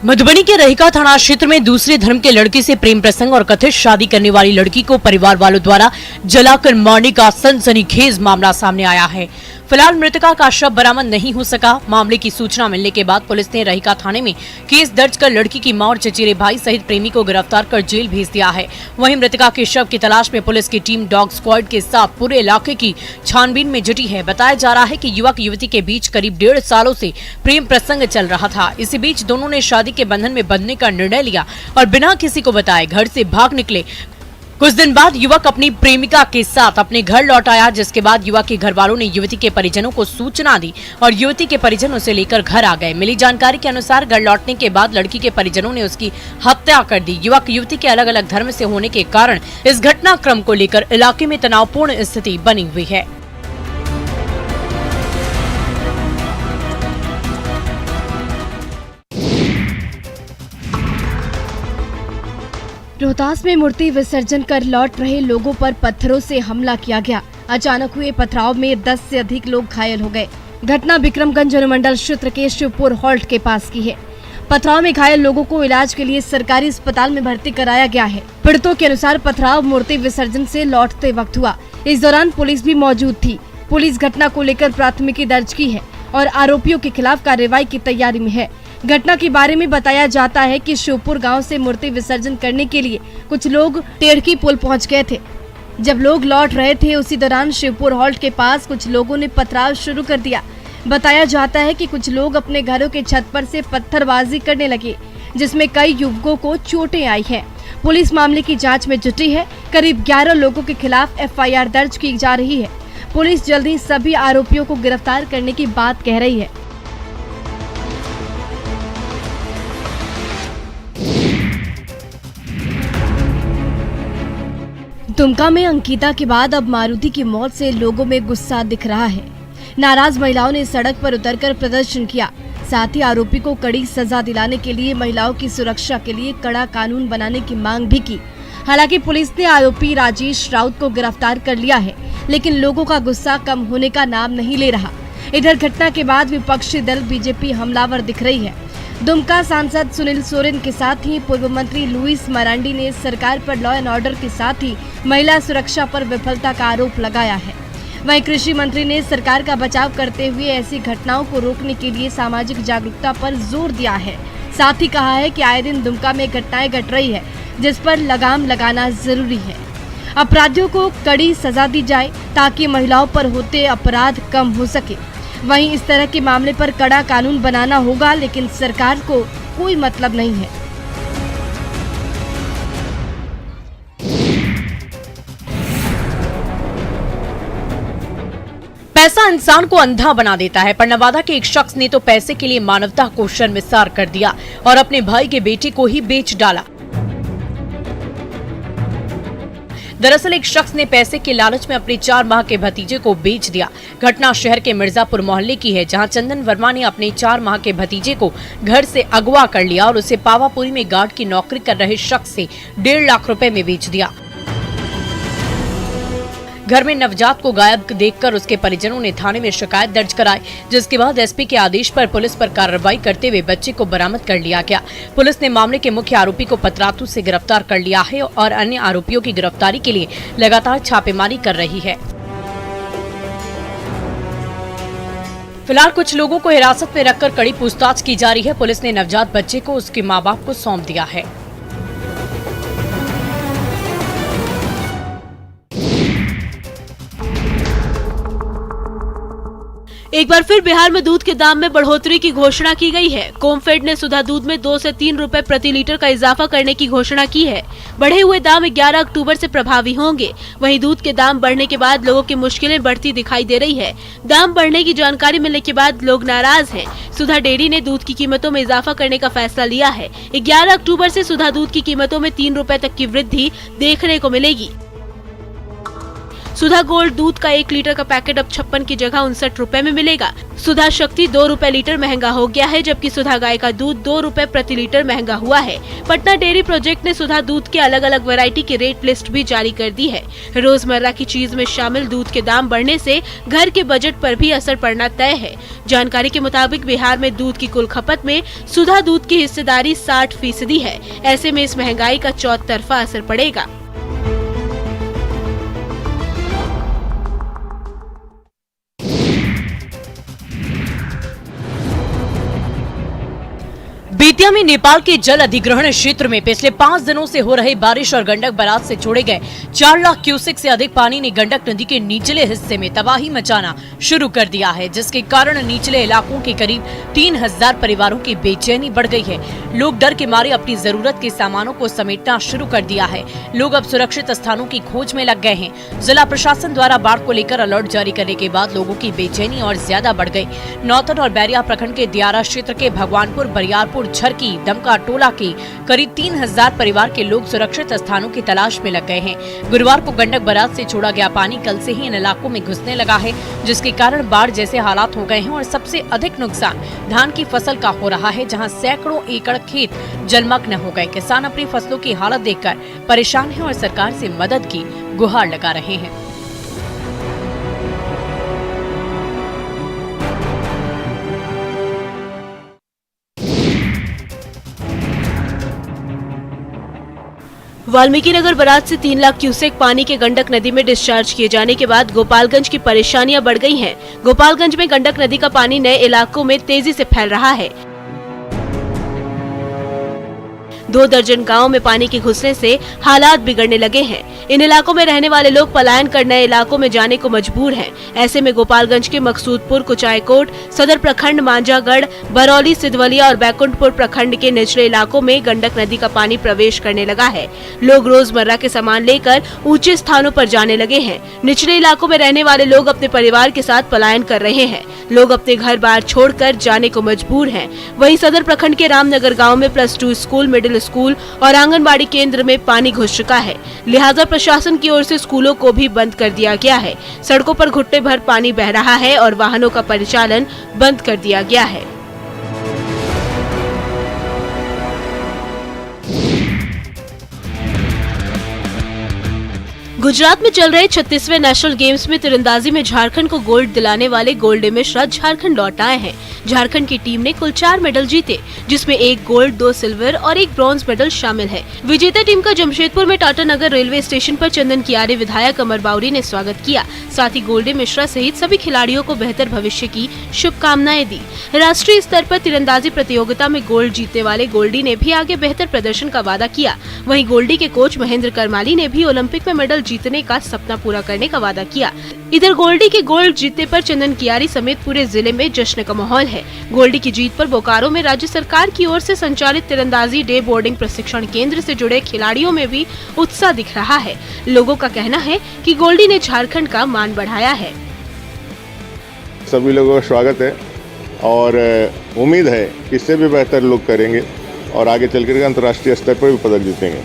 मधुबनी के रहिका थाना क्षेत्र में दूसरे धर्म के लड़के से प्रेम प्रसंग और कथित शादी करने वाली लड़की को परिवार वालों द्वारा जलाकर मारने का सनसनीखेज मामला सामने आया है। फिलहाल मृतका का शव बरामद नहीं हो सका। मामले की सूचना मिलने के बाद पुलिस ने रहिका थाने में केस दर्ज कर लड़की की मां और चचेरे भाई सहित प्रेमी को गिरफ्तार कर जेल भेज दिया है। वहीं मृतका के शव की तलाश में पुलिस की टीम डॉग स्क्वाड के साथ पूरे इलाके की छानबीन में जुटी है। बताया जा रहा है कि युवक युवती के बीच करीब 1.5 सालों से प्रेम प्रसंग चल रहा था। इसी बीच दोनों ने शादी के बंधन में बंधने का निर्णय लिया और बिना किसी को बताए घर से भाग निकले। कुछ दिन बाद युवक अपनी प्रेमिका के साथ अपने घर लौट आया, जिसके बाद युवक के घर वालों ने युवती के परिजनों को सूचना दी और युवती के परिजन उसे लेकर घर आ गए। मिली जानकारी के अनुसार घर लौटने के बाद लड़की के परिजनों ने उसकी हत्या कर दी। युवक युवती के अलग अलग धर्म से होने के कारण इस घटनाक्रम को लेकर इलाके में तनावपूर्ण स्थिति बनी हुई है। रोहतास में मूर्ति विसर्जन कर लौट रहे लोगों पर पत्थरों से हमला किया गया। अचानक हुए पथराव में 10 से अधिक लोग घायल हो गए। घटना विक्रमगंज अनुमंडल क्षेत्र के शिवपुर हॉल्ट के पास की है। पथराव में घायल लोगों को इलाज के लिए सरकारी अस्पताल में भर्ती कराया गया है। पीड़ितों के अनुसार पथराव मूर्ति विसर्जन से लौटते वक्त हुआ। इस दौरान पुलिस भी मौजूद थी। पुलिस घटना को लेकर प्राथमिकी दर्ज की है और आरोपियों के खिलाफ कार्रवाई की तैयारी में है। घटना के बारे में बताया जाता है कि शिवपुर गांव से मूर्ति विसर्जन करने के लिए कुछ लोग टेढ़की पुल पहुंच गए थे। जब लोग लौट रहे थे उसी दौरान शिवपुर हॉल्ट के पास कुछ लोगों ने पथराव शुरू कर दिया। बताया जाता है कि कुछ लोग अपने घरों के छत पर से पत्थरबाजी करने लगे, जिसमें कई युवकों को चोटें आई हैं। पुलिस मामले की जाँच में जुटी है। करीब 11 लोगों के खिलाफ FIR दर्ज की जा रही है। पुलिस जल्द ही सभी आरोपियों को गिरफ्तार करने की बात कह रही है। दुमका में अंकिता के बाद अब मारुति की मौत से लोगों में गुस्सा दिख रहा है। नाराज महिलाओं ने सड़क पर उतरकर प्रदर्शन किया। साथ ही आरोपी को कड़ी सजा दिलाने के लिए महिलाओं की सुरक्षा के लिए कड़ा कानून बनाने की मांग भी की। हालांकि पुलिस ने आरोपी राजेश राउत को गिरफ्तार कर लिया है, लेकिन लोगों का गुस्सा कम होने का नाम नहीं ले रहा। इधर घटना के बाद विपक्षी दल BJP हमलावर दिख रही है। दुमका सांसद सुनील सोरेन के साथ ही पूर्व मंत्री लुइस मरांडी ने सरकार पर लॉ एंड ऑर्डर के साथ ही महिला सुरक्षा पर विफलता का आरोप लगाया है। वहीं कृषि मंत्री ने सरकार का बचाव करते हुए ऐसी घटनाओं को रोकने के लिए सामाजिक जागरूकता पर जोर दिया है। साथ ही कहा है कि आए दिन दुमका में घटनाएं घट रही है, जिस पर लगाम लगाना जरूरी है। अपराधियों को कड़ी सजा दी जाए ताकि महिलाओं पर होते अपराध कम हो सके। वहीं इस तरह के मामले पर कड़ा कानून बनाना होगा, लेकिन सरकार को कोई मतलब नहीं है। पैसा इंसान को अंधा बना देता है, पर नवादा के एक शख्स ने तो पैसे के लिए मानवता को शर्मसार कर दिया और अपने भाई के बेटे को ही बेच डाला। दरअसल एक शख्स ने पैसे के लालच में अपने 4 माह के भतीजे को बेच दिया। घटना शहर के मिर्जापुर मोहल्ले की है, जहां चंदन वर्मा ने अपने 4 माह के भतीजे को घर से अगवा कर लिया और उसे पावापुरी में गार्ड की नौकरी कर रहे शख्स से 1.5 लाख रुपए में बेच दिया। घर में नवजात को गायब देखकर उसके परिजनों ने थाने में शिकायत दर्ज कराई, जिसके बाद SP के आदेश पर पुलिस पर कार्रवाई करते हुए बच्चे को बरामद कर लिया गया। पुलिस ने मामले के मुख्य आरोपी को पतरातू से गिरफ्तार कर लिया है और अन्य आरोपियों की गिरफ्तारी के लिए लगातार छापेमारी कर रही है। फिलहाल कुछ लोगों को हिरासत में रखकर कड़ी पूछताछ की जा रही है। पुलिस ने नवजात बच्चे को उसके माँ बाप को सौंप दिया है। एक बार फिर बिहार में दूध के दाम में बढ़ोतरी की घोषणा की गई है। कोमफेड ने सुधा दूध में 2 से 3 रुपए प्रति लीटर का इजाफा करने की घोषणा की है। बढ़े हुए दाम 11 अक्टूबर से प्रभावी होंगे। वहीं दूध के दाम बढ़ने के बाद लोगों की मुश्किलें बढ़ती दिखाई दे रही है। दाम बढ़ने की जानकारी मिलने के बाद लोग नाराज हैं। सुधा डेयरी ने दूध की कीमतों में इजाफा करने का फैसला लिया है। 11 अक्टूबर से सुधा दूध की कीमतों में 3 रुपए तक की वृद्धि देखने को मिलेगी। सुधा गोल्ड दूध का 1 लीटर का पैकेट अब 56 की जगह 59 रुपए में मिलेगा। सुधा शक्ति 2 रुपए लीटर महंगा हो गया है, जबकि सुधा गाय का दूध 2 रुपए प्रति लीटर महंगा हुआ है। पटना डेयरी प्रोजेक्ट ने सुधा दूध के अलग अलग वैरायटी की रेट लिस्ट भी जारी कर दी है। रोजमर्रा की चीज में शामिल दूध के दाम बढ़ने से घर के बजट पर भी असर पड़ना तय है। जानकारी के मुताबिक बिहार में दूध की कुल खपत में सुधा दूध की हिस्सेदारी 60% है। ऐसे में इस महंगाई का चौतरफा असर पड़ेगा। बेतिया में नेपाल के जल अधिग्रहण क्षेत्र में पिछले 5 दिनों से हो रहे बारिश और गंडक बराज से छोड़े गए 4 लाख क्यूसेक से अधिक पानी ने गंडक नदी के निचले हिस्से में तबाही मचाना शुरू कर दिया है, जिसके कारण निचले इलाकों के करीब 3000 परिवारों की बेचैनी बढ़ गई है। लोग डर के मारे अपनी जरूरत के सामानों को समेटना शुरू कर दिया है। लोग अब सुरक्षित स्थानों की खोज में लग गए हैं। जिला प्रशासन द्वारा बाढ़ को लेकर अलर्ट जारी करने के बाद लोगों की बेचैनी और ज्यादा बढ़ गई। नौतन और बैरिया प्रखंड के दियारा क्षेत्र के भगवानपुर, बरियारपुर, झरकी, दमका टोला के करीब 3000 परिवार के लोग सुरक्षित स्थानों की तलाश में लग गए हैं। गुरुवार को गंडक बराज से छोड़ा गया पानी कल से ही इन इलाकों में घुसने लगा है, जिसके कारण बाढ़ जैसे हालात हो गए हैं और सबसे अधिक नुकसान धान की फसल का हो रहा है, जहां सैकड़ों एकड़ खेत जलमग्न हो गए। किसान अपनी फसलों की हालत देखकर परेशान हैं और सरकार से मदद की गुहार लगा रहे हैं। वाल्मीकि नगर बराज से 3 लाख क्यूसेक पानी के गंडक नदी में डिस्चार्ज किए जाने के बाद गोपालगंज की परेशानियां बढ़ गई हैं। गोपालगंज में गंडक नदी का पानी नए इलाकों में तेजी से फैल रहा है। 2 दर्जन गांवों में पानी के घुसने से हालात बिगड़ने लगे हैं। इन इलाकों में रहने वाले लोग पलायन कर नए इलाकों में जाने को मजबूर हैं। ऐसे में गोपालगंज के मकसूदपुर, कुचायकोट, सदर प्रखंड, मांझागढ़, बरौली, सिधवलिया और बैकुंठपुर प्रखंड के निचले इलाकों में गंडक नदी का पानी प्रवेश करने लगा है। लोग रोजमर्रा के सामान लेकर ऊंचे स्थानों पर जाने लगे हैं। निचले इलाकों में रहने वाले लोग अपने परिवार के साथ पलायन कर रहे हैं। लोग अपने घर बार छोड़कर जाने को मजबूर हैं। वहीं सदर प्रखंड के रामनगर गांव में +2 स्कूल, मिडिल स्कूल और आंगनबाड़ी केंद्र में पानी घुस चुका है। लिहाजा प्रशासन की ओर से स्कूलों को भी बंद कर दिया गया है। सड़कों पर घुटने भर पानी बह रहा है और वाहनों का परिचालन बंद कर दिया गया है। गुजरात में चल रहे 36वें नेशनल गेम्स में तीरंदाजी में झारखंड को गोल्ड दिलाने वाले गोल्डी मिश्रा झारखंड लौट आए हैं। झारखंड की टीम ने कुल 4 मेडल जीते, जिसमें 1 गोल्ड, 2 सिल्वर और 1 ब्रॉन्ज मेडल शामिल है। विजेता टीम का जमशेदपुर में टाटा नगर रेलवे स्टेशन पर चंदन कियारे विधायक अमर बावरी ने स्वागत किया। साथ ही गोल्डी मिश्रा सहित सभी खिलाड़ियों को बेहतर भविष्य की शुभकामनाएं दी। राष्ट्रीय स्तर पर तीरंदाजी प्रतियोगिता में गोल्ड जीतने वाले गोल्डी ने भी आगे बेहतर प्रदर्शन का वादा किया। वहीं गोल्डी के कोच महेंद्र करमाली ने भी ओलंपिक में मेडल जीतने का सपना पूरा करने का वादा किया। इधर गोल्डी के गोल्ड जीतने पर चंदन कियारी समेत पूरे जिले में जश्न का माहौल है। गोल्डी की जीत पर बोकारो में राज्य सरकार की ओर से संचालित तीरंदाजी डे बोर्डिंग प्रशिक्षण केंद्र से जुड़े खिलाड़ियों में भी उत्साह दिख रहा है। लोगों का कहना है कि गोल्डी ने झारखंड का मान बढ़ाया है। सभी लोगों का स्वागत है और उम्मीद है कि इससे भी बेहतर लोग करेंगे और आगे चलकर अंतर्राष्ट्रीय स्तर पर भी पदक जीतेंगे।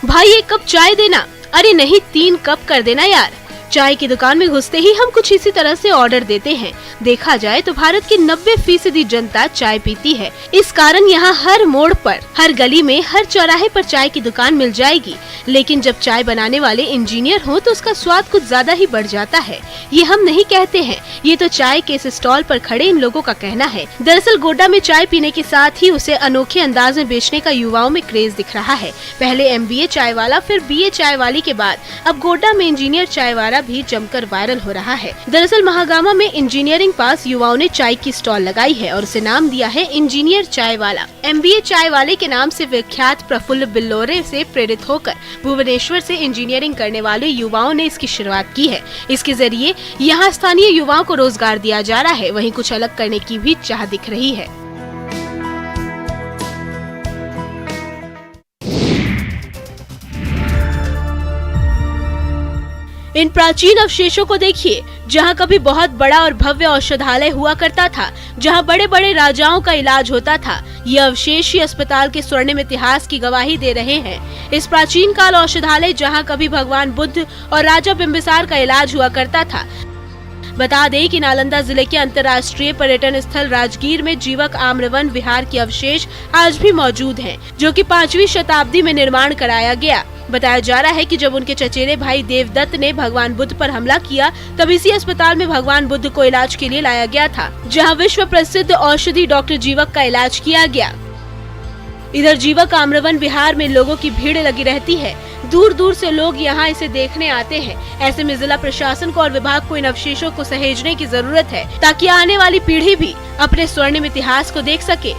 भाई 1 कप चाय देना। अरे नहीं, 3 कप कर देना यार। चाय की दुकान में घुसते ही हम कुछ इसी तरह से ऑर्डर देते हैं। देखा जाए तो भारत की 90% जनता चाय पीती है। इस कारण यहाँ हर मोड़ पर, हर गली में, हर चौराहे पर चाय की दुकान मिल जाएगी। लेकिन जब चाय बनाने वाले इंजीनियर हो तो उसका स्वाद कुछ ज्यादा ही बढ़ जाता है। ये हम नहीं कहते हैं, ये तो चाय के इस स्टॉल पर खड़े इन लोगों का कहना है। दरअसल गोड्डा में चाय पीने के साथ ही उसे अनोखे अंदाज में बेचने का युवाओं में क्रेज दिख रहा है। पहले MBA चाय वाला, फिर BA चाय वाली के बाद अब गोड्डा में इंजीनियर चाय वाला भी जमकर वायरल हो रहा है। दरअसल महागामा में इंजीनियरिंग पास युवाओं ने चाय की स्टॉल लगाई है और उसे नाम दिया है इंजीनियर चाय वाला। MBA चाय वाले के नाम से विख्यात प्रफुल्ल बिल्लोरे से प्रेरित होकर भुवनेश्वर से इंजीनियरिंग करने वाले युवाओं ने इसकी शुरुआत की है। इसके जरिए यहाँ स्थानीय युवाओं को रोजगार दिया जा रहा है, वहीं कुछ अलग करने की भी चाह दिख रही है। इन प्राचीन अवशेषों को देखिए, जहां कभी बहुत बड़ा और भव्य औषधालय हुआ करता था, जहां बड़े बड़े राजाओं का इलाज होता था। ये अवशेष ही अस्पताल के स्वर्णिम इतिहास की गवाही दे रहे हैं। इस प्राचीन काल औषधालय जहां कभी भगवान बुद्ध और राजा बिम्बिसार का इलाज हुआ करता था। बता दें कि नालंदा जिले के अंतर्राष्ट्रीय पर्यटन स्थल राजगीर में जीवक आम्रवन विहार के अवशेष आज भी मौजूद हैं, जो कि 5वीं शताब्दी में निर्माण कराया गया। बताया जा रहा है कि जब उनके चचेरे भाई देवदत्त ने भगवान बुद्ध पर हमला किया, तब इसी अस्पताल में भगवान बुद्ध को इलाज के लिए लाया गया था, जहां विश्व प्रसिद्ध औषधि डॉक्टर जीवक का इलाज किया गया। इधर जीवक आम्रवन विहार में लोगों की भीड़ लगी रहती है। दूर दूर से लोग यहाँ इसे देखने आते हैं। ऐसे में जिला प्रशासन को और विभाग को इन अवशेषों को सहेजने की जरूरत है, ताकि आने वाली पीढ़ी भी अपने स्वर्णिम इतिहास को देख सके।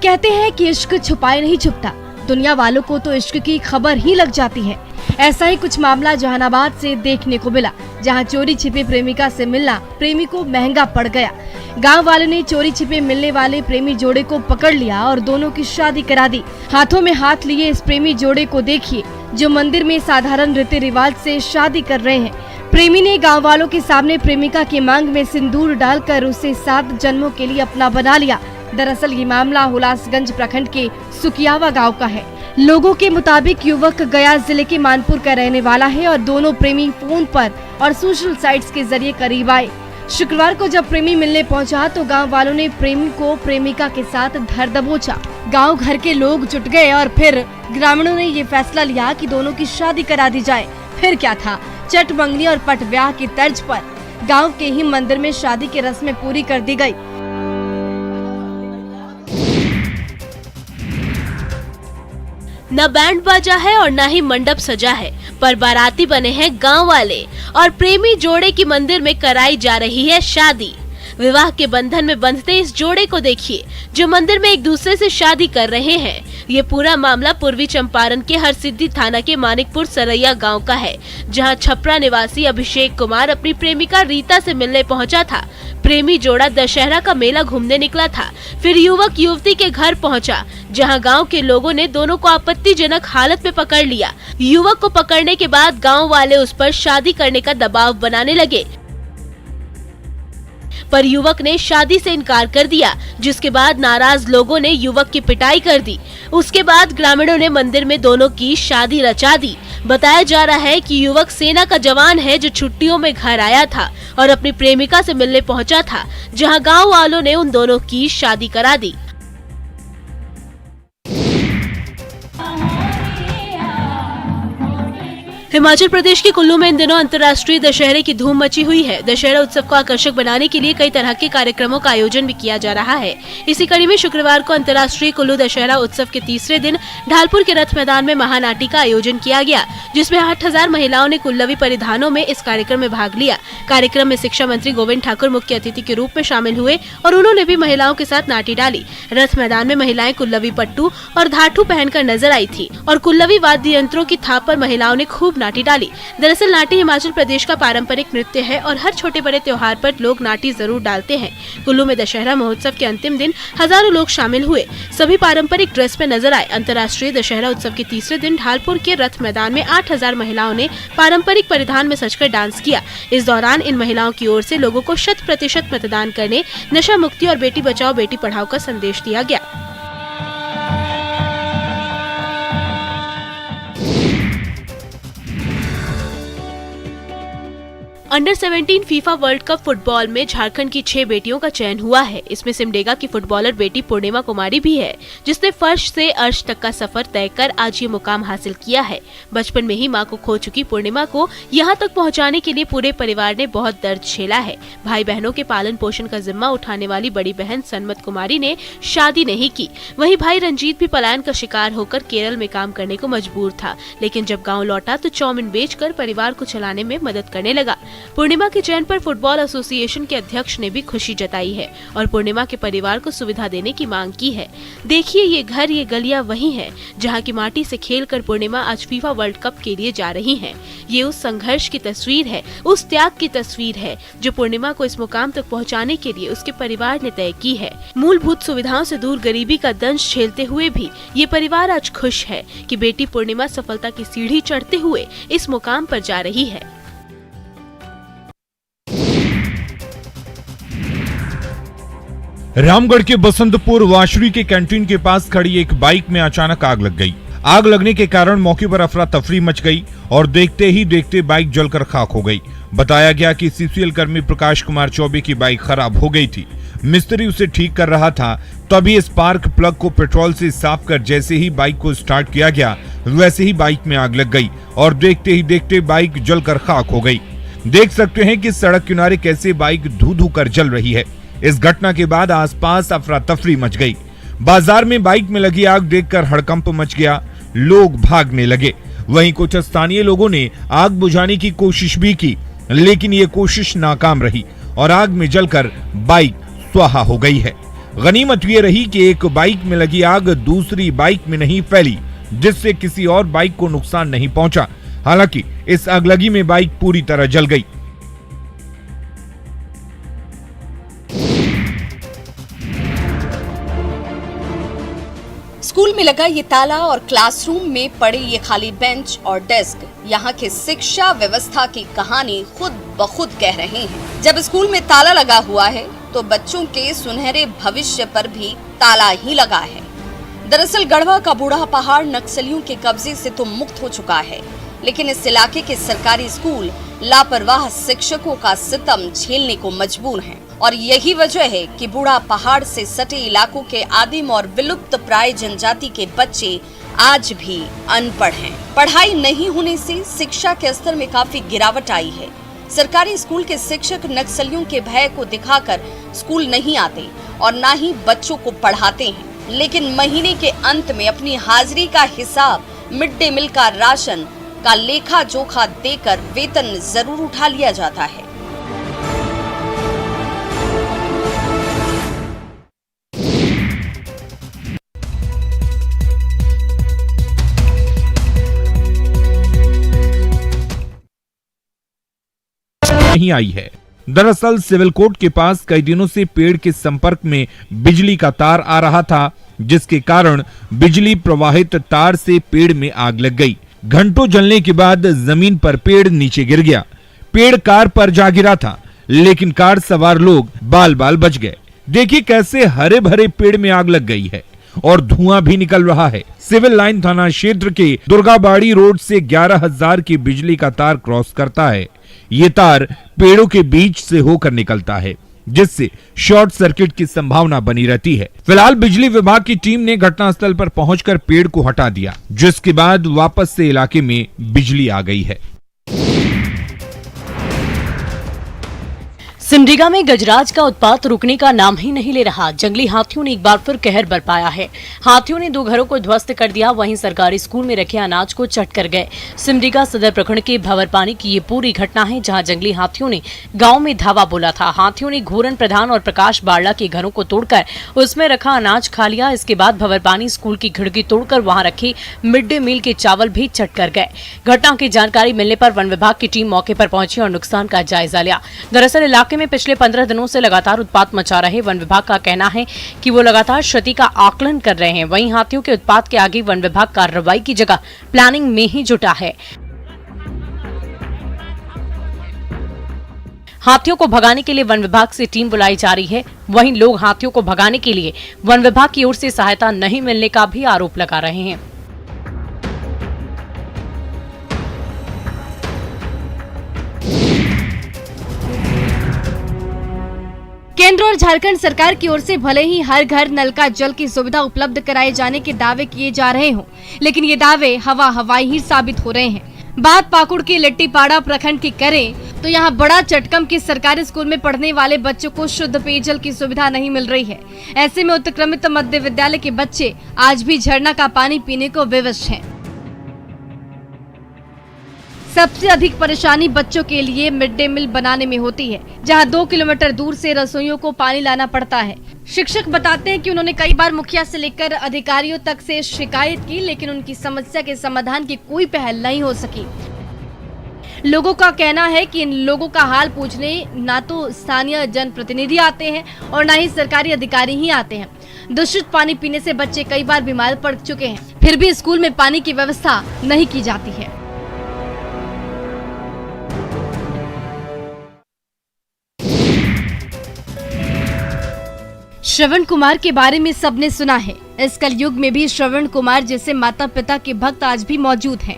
कहते हैं कि इश्क छुपाए नहीं छुपता, दुनिया वालों को तो इश्क की खबर ही लग जाती है। ऐसा ही कुछ मामला जहानाबाद से देखने को मिला, जहां चोरी छिपे प्रेमिका से मिलना प्रेमी को महंगा पड़ गया। गांव वालों ने चोरी छिपे मिलने वाले प्रेमी जोड़े को पकड़ लिया और दोनों की शादी करा दी। हाथों में हाथ लिए इस प्रेमी जोड़े को देखिए, जो मंदिर में साधारण रीति रिवाज से शादी कर रहे हैं। प्रेमी ने गाँव वालों के सामने प्रेमिका की मांग में सिंदूर डालकर उसे 7 जन्मों के लिए अपना बना लिया। दरअसल ये मामला हुलासगंज प्रखंड के सुकियावा गांव का है। लोगों के मुताबिक युवक गया जिले के मानपुर का रहने वाला है और दोनों प्रेमी फोन पर और सोशल साइट्स के जरिए करीब आए। शुक्रवार को जब प्रेमी मिलने पहुंचा तो गांव वालों ने प्रेमी को प्रेमिका के साथ धर दबोचा। गांव घर के लोग जुट गए और फिर ग्रामीणों ने ये फैसला लिया कि दोनों की शादी करा दी जाए। फिर क्या था, चट मंगनी और पट ब्याह की तर्ज पर गाँव के ही मंदिर में शादी की रस्में पूरी कर दी गयी। न बैंड बाजा है और न ही मंडप सजा है, पर बाराती बने हैं गांव वाले और प्रेमी जोड़े की मंदिर में कराई जा रही है शादी। विवाह के बंधन में बंधते इस जोड़े को देखिए, जो मंदिर में एक दूसरे से शादी कर रहे हैं। ये पूरा मामला पूर्वी चंपारण के हरसिद्धि थाना के मानिकपुर सरैया गांव का है, जहां छपरा निवासी अभिषेक कुमार अपनी प्रेमिका रीता से मिलने पहुंचा था। प्रेमी जोड़ा दशहरा का मेला घूमने निकला था। फिर युवक युवती के घर पहुंचा, जहां गांव के लोगों ने दोनों को आपत्तिजनक हालत में पकड़ लिया। युवक को पकड़ने के बाद गांव वाले उस पर शादी करने का दबाव बनाने लगे, पर युवक ने शादी से इनकार कर दिया, जिसके बाद नाराज लोगों ने युवक की पिटाई कर दी। उसके बाद ग्रामीणों ने मंदिर में दोनों की शादी रचा दी। बताया जा रहा है कि युवक सेना का जवान है, जो छुट्टियों में घर आया था और अपनी प्रेमिका से मिलने पहुंचा था, जहां गांव वालों ने उन दोनों की शादी करा दी। हिमाचल प्रदेश के कुल्लू में इन दिनों अंतर्राष्ट्रीय दशहरे की धूम मची हुई है। दशहरा उत्सव को आकर्षक बनाने के लिए कई तरह के कार्यक्रमों का आयोजन भी किया जा रहा है। इसी कड़ी में शुक्रवार को अंतर्राष्ट्रीय कुल्लू दशहरा उत्सव के तीसरे दिन ढालपुर के रथ मैदान में महानाटी का आयोजन किया गया, जिसमें 8000 महिलाओं ने कुल्लवी परिधानों में इस कार्यक्रम में भाग लिया। कार्यक्रम में शिक्षा मंत्री गोविंद ठाकुर मुख्य अतिथि के रूप में शामिल हुए और उन्होंने भी महिलाओं के साथ नाटी डाली। रथ मैदान में महिलाएं कुल्लवी पट्टू और धाटू पहनकर नजर आई थी और कुल्लवी वाद्य यंत्रों की थाप पर महिलाओं ने खूब नाटी डाली। दरअसल नाटी हिमाचल प्रदेश का पारंपरिक नृत्य है और हर छोटे बड़े त्योहार पर लोग नाटी जरूर डालते हैं। कुल्लू में दशहरा महोत्सव के अंतिम दिन हजारों लोग शामिल हुए, सभी पारंपरिक ड्रेस में नजर आए। अंतर्राष्ट्रीय दशहरा उत्सव के तीसरे दिन ढालपुर के रथ मैदान में 8000 महिलाओं ने पारंपरिक परिधान में सजकर डांस किया। इस दौरान इन महिलाओं की ओर से लोगों को 100% मतदान करने, नशा मुक्ति और बेटी बचाओ बेटी पढ़ाओ का संदेश दिया गया। Under 17 FIFA world cup football में झारखंड की 6 बेटियों का चयन हुआ है। इसमें सिमडेगा की फुटबॉलर बेटी पूर्णिमा कुमारी भी है, जिसने फर्श से अर्श तक का सफर तय कर आज ये मुकाम हासिल किया है। बचपन में ही मां को खो चुकी पूर्णिमा को यहां तक पहुंचाने के लिए पूरे परिवार ने बहुत दर्द झेला है। भाई बहनों के पालन पोषण का जिम्मा उठाने वाली बड़ी बहन सनमत कुमारी ने शादी नहीं की। वहीं भाई रंजीत भी पलायन का शिकार होकर केरल में काम करने को मजबूर था, लेकिन जब गाँव लौटा तो चाउमीन बेचकर परिवार को चलाने में मदद करने लगा। पूर्णिमा के चयन पर फुटबॉल एसोसिएशन के अध्यक्ष ने भी खुशी जताई है और पूर्णिमा के परिवार को सुविधा देने की मांग की है। देखिए ये घर, ये गलियां वही है जहां की माटी से खेलकर पूर्णिमा आज फीफा वर्ल्ड कप के लिए जा रही है। ये उस संघर्ष की तस्वीर है, उस त्याग की तस्वीर है जो पूर्णिमा को इस मुकाम तक पहुँचाने के लिए उसके परिवार ने तय की है। मूलभूत सुविधाओं से दूर गरीबी का दंश झेलते हुए भी ये परिवार आज खुश है कि बेटी पूर्णिमा सफलता की सीढ़ी चढ़ते हुए इस मुकाम पर जा रही है। रामगढ़ के बसंतपुर वाशरी के कैंटीन के पास खड़ी एक बाइक में अचानक आग लग गई। आग लगने के कारण मौके पर अफरा तफरी मच गई और देखते ही देखते बाइक जलकर खाक हो गई। बताया गया कि सीसीएल कर्मी प्रकाश कुमार चौबे की बाइक खराब हो गई थी। मिस्त्री उसे ठीक कर रहा था, तभी स्पार्क प्लग को पेट्रोल से साफ कर जैसे ही बाइक को स्टार्ट किया गया वैसे ही बाइक में आग लग गई और देखते ही देखते बाइक जलकर खाक हो गई। देख सकते हैं कि सड़क किनारे कैसे बाइक धू-धू कर जल रही है। इस घटना के बाद आसपास अफरा तफरी मच गई। बाजार में बाइक में लगी आग देखकर हड़कंप मच गया, लोग भागने लगे। वहीं कुछ स्थानीय लोगों ने आग बुझाने की कोशिश भी की, लेकिन ये कोशिश नाकाम रही और आग में जलकर बाइक स्वाहा हो गई है। गनीमत ये रही कि एक बाइक में लगी आग दूसरी बाइक में नहीं फैली, जिससे किसी और बाइक को नुकसान नहीं पहुंचा। हालांकि इस आगलगी में बाइक पूरी तरह जल गई। स्कूल में लगा ये ताला और क्लासरूम में पड़े ये खाली बेंच और डेस्क यहाँ के शिक्षा व्यवस्था की कहानी खुद ब खुद कह रहे हैं। जब स्कूल में ताला लगा हुआ है तो बच्चों के सुनहरे भविष्य पर भी ताला ही लगा है। दरअसल गढ़वा का बूढ़ा पहाड़ नक्सलियों के कब्जे से तो मुक्त हो चुका है, लेकिन इस इलाके के सरकारी स्कूल लापरवाह शिक्षकों का सितम झेलने को मजबूर हैं। और यही वजह है कि बूढ़ा पहाड़ से सटे इलाकों के आदिम और विलुप्त प्राय जनजाति के बच्चे आज भी अनपढ़ हैं। पढ़ाई नहीं होने से शिक्षा के स्तर में काफी गिरावट आई है। सरकारी स्कूल के शिक्षक नक्सलियों के भय को दिखाकर स्कूल नहीं आते और ना ही बच्चों को पढ़ाते हैं, लेकिन महीने के अंत में अपनी हाजिरी का हिसाब, मिड डे मील का राशन का लेखा जोखा देकर वेतन जरूर उठा लिया जाता है। नहीं आई है। दरअसल सिविल कोर्ट के पास कई दिनों से पेड़ के संपर्क में बिजली का तार आ रहा था, जिसके कारण बिजली प्रवाहित तार से पेड़ में आग लग गई। घंटों जलने के बाद जमीन पर पेड़ नीचे गिर गया। पेड़ कार पर जा गिरा था, लेकिन कार सवार लोग बाल बाल बच गए। देखिए कैसे हरे भरे पेड़ में आग लग गई है और धुआं भी निकल रहा है। सिविल लाइन थाना क्षेत्र के दुर्गाबाड़ी रोड से 11,000 की बिजली का तार क्रॉस करता है। ये तार पेड़ों के बीच से होकर निकलता है, जिससे शॉर्ट सर्किट की संभावना बनी रहती है। फिलहाल बिजली विभाग की टीम ने घटनास्थल पर पहुंचकर पेड़ को हटा दिया, जिसके बाद वापस से इलाके में बिजली आ गई है। सिमडेगा में गजराज का उत्पात रुकने का नाम ही नहीं ले रहा। जंगली हाथियों ने एक बार फिर कहर बरपाया है। हाथियों ने 2 घरों को ध्वस्त कर दिया, वहीं सरकारी स्कूल में रखे अनाज को चट कर गए। सिमडेगा सदर प्रखंड के भंवरपानी की ये पूरी घटना है, जहां जंगली हाथियों ने गांव में धावा बोला था। हाथियों ने घूरन प्रधान और प्रकाश बाड़ला के घरों को तोड़कर उसमें रखा अनाज खा लिया। इसके बाद भंवरपानी स्कूल की खिड़की तोड़कर वहां रखे मिड डे मील के चावल भी चट कर गए। घटना की जानकारी मिलने पर वन विभाग की टीम मौके पर पहुंची और नुकसान का जायजा लिया। दरअसल इलाके में पिछले 15 दिनों से लगातार उत्पात मचा रहे वन विभाग का कहना है कि वो लगातार क्षति का आकलन कर रहे हैं। वहीं हाथियों के उत्पात के आगे वन विभाग कार्रवाई की जगह प्लानिंग में ही जुटा है। हाथियों को भगाने के लिए वन विभाग से टीम बुलाई जा रही है। वहीं लोग हाथियों को भगाने के लिए वन विभाग की ओर से सहायता नहीं मिलने का भी आरोप लगा रहे हैं। केंद्र और झारखंड सरकार की ओर से भले ही हर घर नल का जल की सुविधा उपलब्ध कराए जाने के दावे किए जा रहे हों, लेकिन ये दावे हवाई ही साबित हो रहे हैं। बात पाकुड़ के लिट्टीपाड़ा प्रखंड की करें तो यहाँ बड़ा चटकम के सरकारी स्कूल में पढ़ने वाले बच्चों को शुद्ध पेयजल की सुविधा नहीं मिल रही है। ऐसे में उत्क्रमित मध्य विद्यालय के बच्चे आज भी झरना का पानी पीने को विवश हैं। सबसे अधिक परेशानी बच्चों के लिए मिड डे मील बनाने में होती है, जहां 2 किलोमीटर दूर से रसोइयों को पानी लाना पड़ता है। शिक्षक बताते हैं कि उन्होंने कई बार मुखिया से लेकर अधिकारियों तक से शिकायत की, लेकिन उनकी समस्या के समाधान की कोई पहल नहीं हो सकी। लोगों का कहना है कि इन लोगों का हाल पूछने ना तो स्थानीय जनप्रतिनिधि आते हैं और ना ही सरकारी अधिकारी ही आते हैं। दूषित पानी पीने से बच्चे कई बार बीमार पड़ चुके हैं, फिर भी स्कूल में पानी की व्यवस्था नहीं की जाती है। श्रवण कुमार के बारे में सबने सुना है। इस कलयुग में भी श्रवण कुमार जैसे माता पिता के भक्त आज भी मौजूद हैं,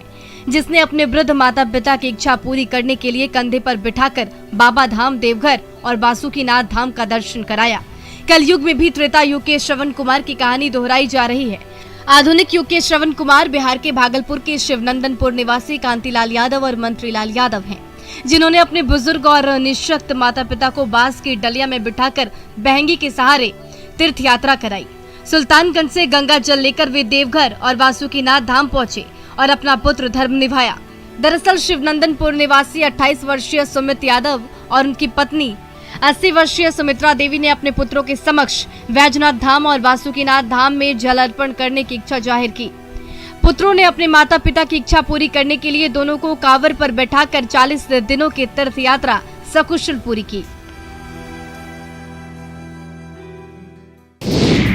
जिसने अपने वृद्ध माता पिता की इच्छा पूरी करने के लिए कंधे पर बिठाकर बाबा धाम, देवघर और बासुकीनाथ धाम का दर्शन कराया। कलयुग में भी त्रेता युग के श्रवण कुमार की कहानी दोहराई जा रही है। आधुनिक युग के श्रवण कुमार बिहार के भागलपुर के शिवनंदनपुर निवासी कांतिलाल यादव और मंत्रीलाल यादव हैं, जिन्होंने अपने बुजुर्ग और निःशक्त माता पिता को बांस की डलिया में बिठाकर बहंगी के सहारे तीर्थ यात्रा कराई। सुल्तानगंज से गंगा जल लेकर वे देवघर और बासुकीनाथ धाम पहुंचे और अपना पुत्र धर्म निभाया। दरअसल शिवनंदनपुर निवासी 28 वर्षीय सुमित यादव और उनकी पत्नी 80 वर्षीय सुमित्रा देवी ने अपने पुत्रों के समक्ष वैजनाथ धाम और बासुकीनाथ धाम में जल अर्पण करने की इच्छा जाहिर की। पुत्रों ने अपने माता पिता की इच्छा पूरी करने के लिए दोनों को कांवर पर बैठाकर 40 दिनों की तीर्थ यात्रा सकुशल पूरी की।